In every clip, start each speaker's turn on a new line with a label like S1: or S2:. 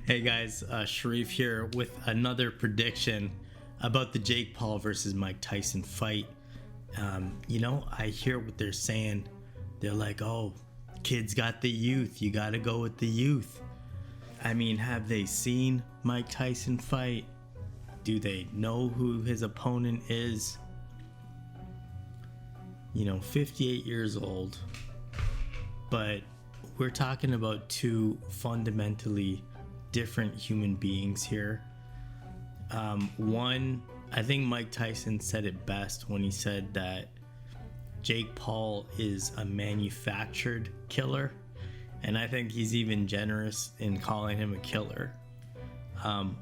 S1: Hey guys, Sharif here with another prediction about the Jake Paul versus Mike Tyson fight. I hear what they're saying. They're like, oh, kids got the youth. You got to go with the youth. I mean, have they seen Mike Tyson fight? Do they know who his opponent is? 58 years old. But we're talking about two fundamentally different human beings here. One, I think Mike Tyson said it best when he said that Jake Paul is a manufactured killer, and I think he's even generous in calling him a killer,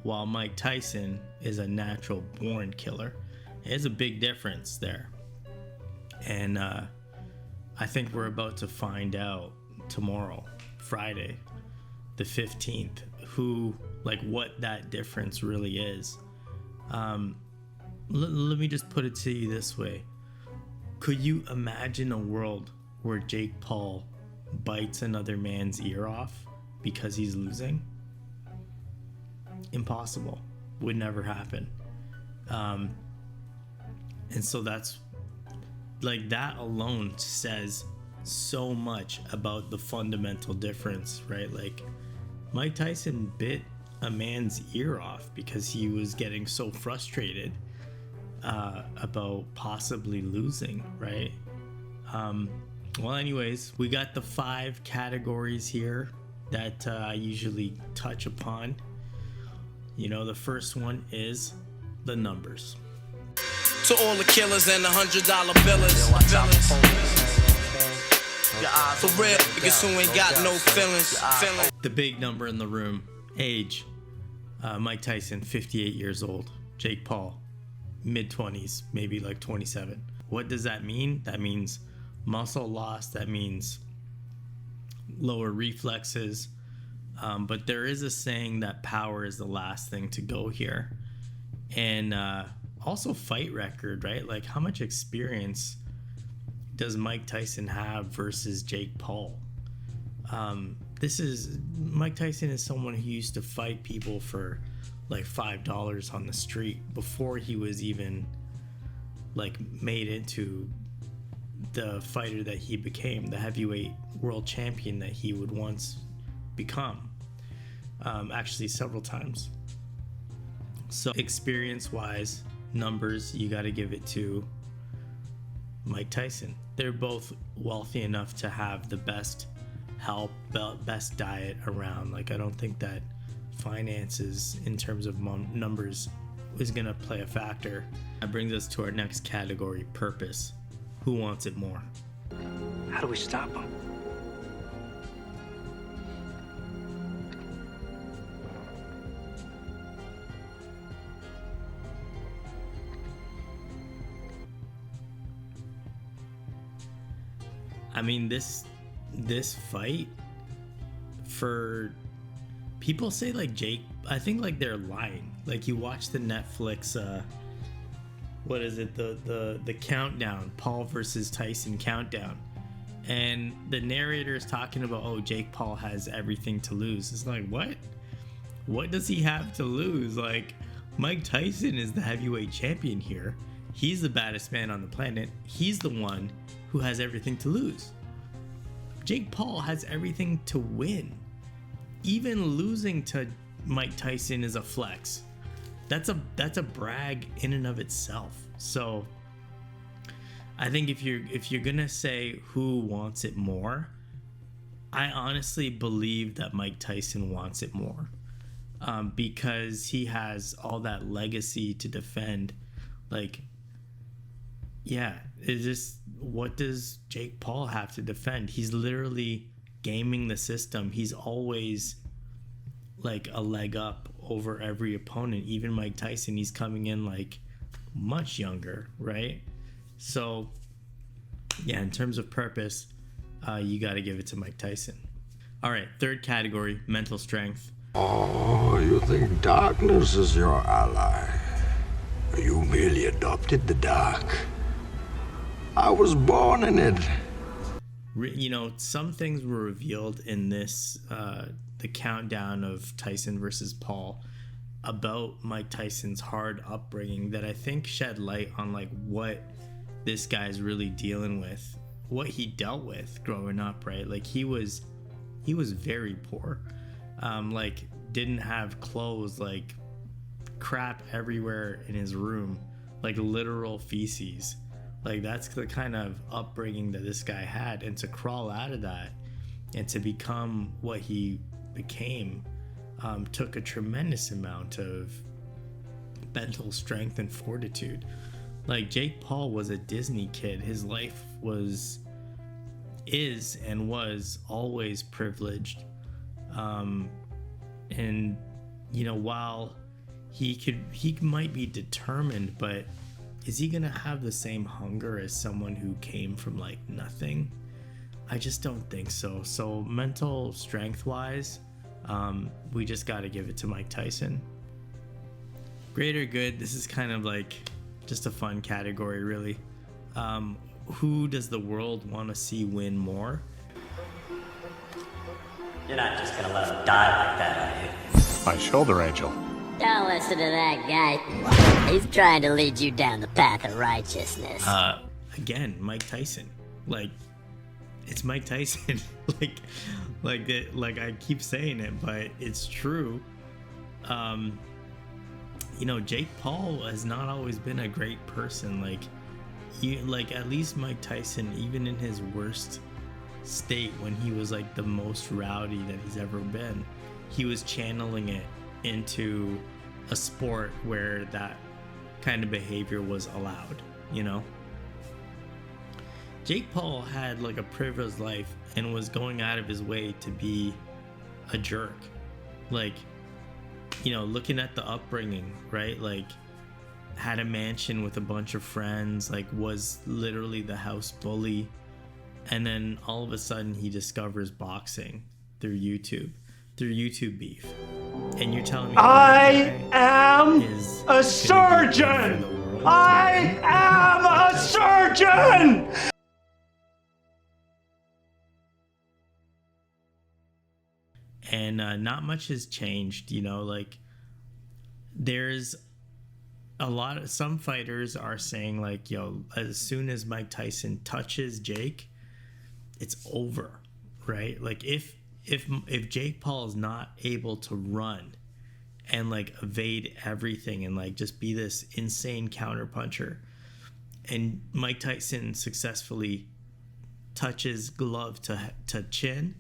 S1: while Mike Tyson is a natural born killer. There's a big difference there, and I think we're about to find out tomorrow, Friday the 15th, what that difference really is. Let me just put it to you this way. Could you imagine a world where Jake Paul bites another man's ear off because he's losing? Impossible. Would never happen. And so that's that alone says so much about the fundamental difference, right? Mike Tyson bit a man's ear off because he was getting so frustrated about possibly losing, right? Well, anyways, we got the 5 categories here that I usually touch upon. The first one is the numbers.
S2: To all the killers and the $100 billers. For real, niggas who ain't got no feelings.
S1: The big number in the room. Age. Mike Tyson, 58 years old. Jake Paul, mid-20s, maybe 27. What does that mean? That means muscle loss. That means lower reflexes. But there is a saying that power is the last thing to go here. And also fight record, right? How much experience does Mike Tyson have versus Jake Paul? Mike Tyson is someone who used to fight people for $5 on the street before he was even made into the fighter that he became, the heavyweight world champion that he would once become. Actually, several times. So experience-wise, numbers, you got to give it to Mike Tyson. They're both wealthy enough to have the best health, best diet around. I don't think that finances in terms of numbers is going to play a factor. That brings us to our next category, purpose. Who wants it more?
S3: How do we stop him?
S1: I mean, this fight, for people say Jake, I think they're lying. You watch the Netflix, what is it, the countdown, Paul versus Tyson countdown, and the narrator is talking about, oh, Jake Paul has everything to lose. It's what does he have to lose? Mike Tyson is the heavyweight champion here. He's the baddest man on the planet. He's the one who has everything to lose. Jake Paul has everything to win. Even losing to Mike Tyson is a flex. That's a brag in and of itself. So I think if you're gonna say who wants it more, I honestly believe that Mike Tyson wants it more, because he has all that legacy to defend. What does Jake Paul have to defend? He's literally gaming the system. He's always a leg up over every opponent. Even Mike Tyson, he's coming in much younger, right? So yeah, in terms of purpose, you got to give it to Mike Tyson. All right, third category, mental strength.
S4: Oh, you think darkness is your ally? You merely adopted the dark. I was born in it.
S1: Some things were revealed in this the countdown of Tyson versus Paul, about Mike Tyson's hard upbringing that I think shed light on like what this guy's really dealing with, what he dealt with growing up, right? Like he was very poor, like didn't have clothes, like crap everywhere in his room, like literal feces. Like that's the kind of upbringing that this guy had, and to crawl out of that and to become what he became took a tremendous amount of mental strength and fortitude. Like Jake Paul was a Disney kid. His life is and was always privileged, and you know, while he might be determined, but is he gonna have the same hunger as someone who came from like nothing? I just don't think so. So mental strength wise, we just got to give it to Mike Tyson. Greater good, this is kind of like just a fun category, really. Who does the world want to see win more?
S5: You're not just gonna let him die like that, are you?
S6: My shoulder angel.
S7: Don't listen to that guy. He's trying to lead you down the path of righteousness.
S1: Again, Mike Tyson. Like, it's Mike Tyson. like I keep saying it, but it's true. You know, Jake Paul has not always been a great person. Like at least Mike Tyson, even in his worst state, when he was like the most rowdy that he's ever been, he was channeling it into a sport where that kind of behavior was allowed, you know? Jake Paul had like a privileged life and was going out of his way to be a jerk. Like, you know, looking at the upbringing, right? Like, had a mansion with a bunch of friends, like was literally the house bully. And then all of a sudden he discovers boxing through YouTube beef. And you're telling me
S8: I am a surgeon! I am a surgeon!
S1: And not much has changed, you know, like there's some fighters are saying like, yo, as soon as Mike Tyson touches Jake, it's over, right? Like if Jake Paul is not able to run and like evade everything and like just be this insane counterpuncher, and Mike Tyson successfully touches glove to chin,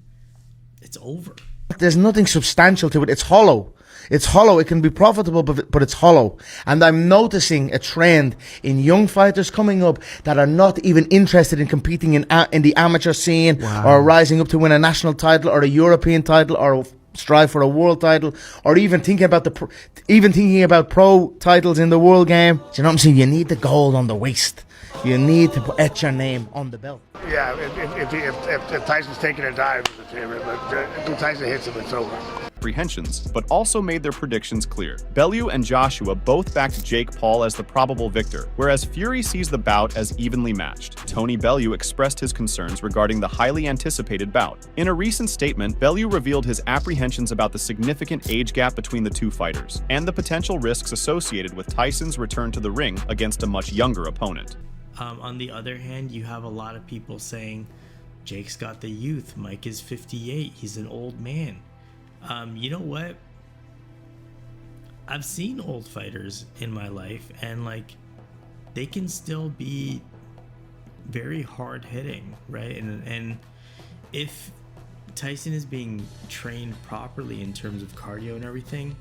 S1: it's over.
S9: There's nothing substantial to it. It's hollow. It's hollow. It can be profitable, but it's hollow. And I'm noticing a trend in young fighters coming up that are not even interested in competing in the amateur scene, or rising up to win a national title or a European title or strive for a world title, or even thinking about pro titles in the world game. Do you know what I'm saying? You need the gold on the waist. You need to etch your name on the belt.
S10: Yeah, if Tyson's taking a dive, it's the favorite, but if Tyson hits him, it's over.
S6: Apprehensions, but also made their predictions clear. Bellew and Joshua both backed Jake Paul as the probable victor, whereas Fury sees the bout as evenly matched. Tony Bellew expressed his concerns regarding the highly anticipated bout. In a recent statement, Bellew revealed his apprehensions about the significant age gap between the two fighters, and the potential risks associated with Tyson's return to the ring against a much younger opponent.
S1: On the other hand, you have a lot of people saying Jake's got the youth. Mike is 58. He's an old man. You know what? I've seen old fighters in my life, and like they can still be very hard hitting, right? And if Tyson is being trained properly in terms of cardio and everything,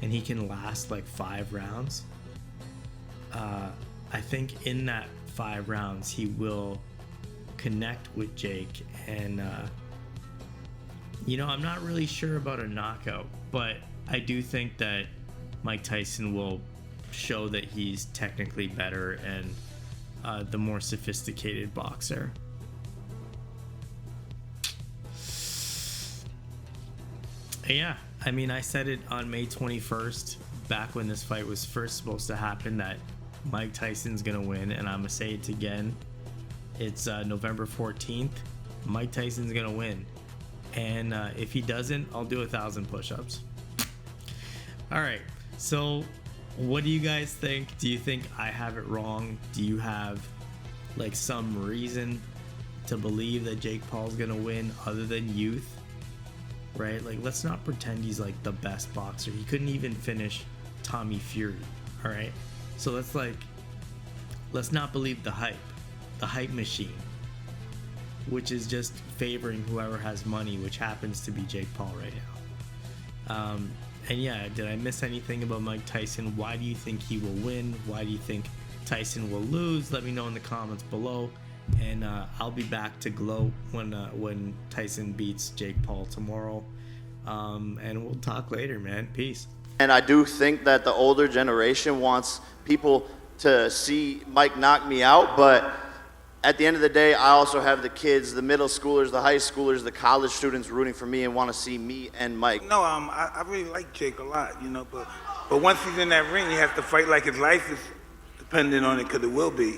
S1: and he can last like 5 rounds, I think in that 5 rounds he will connect with Jake. And you know, I'm not really sure about a knockout, but I do think that Mike Tyson will show that he's technically better and the more sophisticated boxer. Yeah, I mean, I said it on May 21st, back when this fight was first supposed to happen, that Mike Tyson's gonna win, and I'm gonna say it again. It's November 14th. Mike Tyson's gonna win, And if he doesn't, I'll do 1,000 push-ups. All right. So what do you guys think? Do you think I have it wrong? Do you have like some reason to believe that Jake Paul's gonna win other than youth? Right? Like, let's not pretend he's like the best boxer. He couldn't even finish Tommy Fury. All right. So let's not believe the hype machine, which is just favoring whoever has money, which happens to be Jake Paul right now. And yeah, did I miss anything about Mike Tyson? Why do you think he will win? Why do you think Tyson will lose? Let me know in the comments below, and I'll be back to gloat when Tyson beats Jake Paul tomorrow. And we'll talk later, man. Peace.
S11: And I do think that the older generation wants people to see Mike knock me out, but at the end of the day, I also have the kids, the middle schoolers, the high schoolers, the college students rooting for me and want to see me and Mike.
S12: No, I really like Jake a lot, you know, but once he's in that ring, he has to fight like his life is dependent on it, because it will be.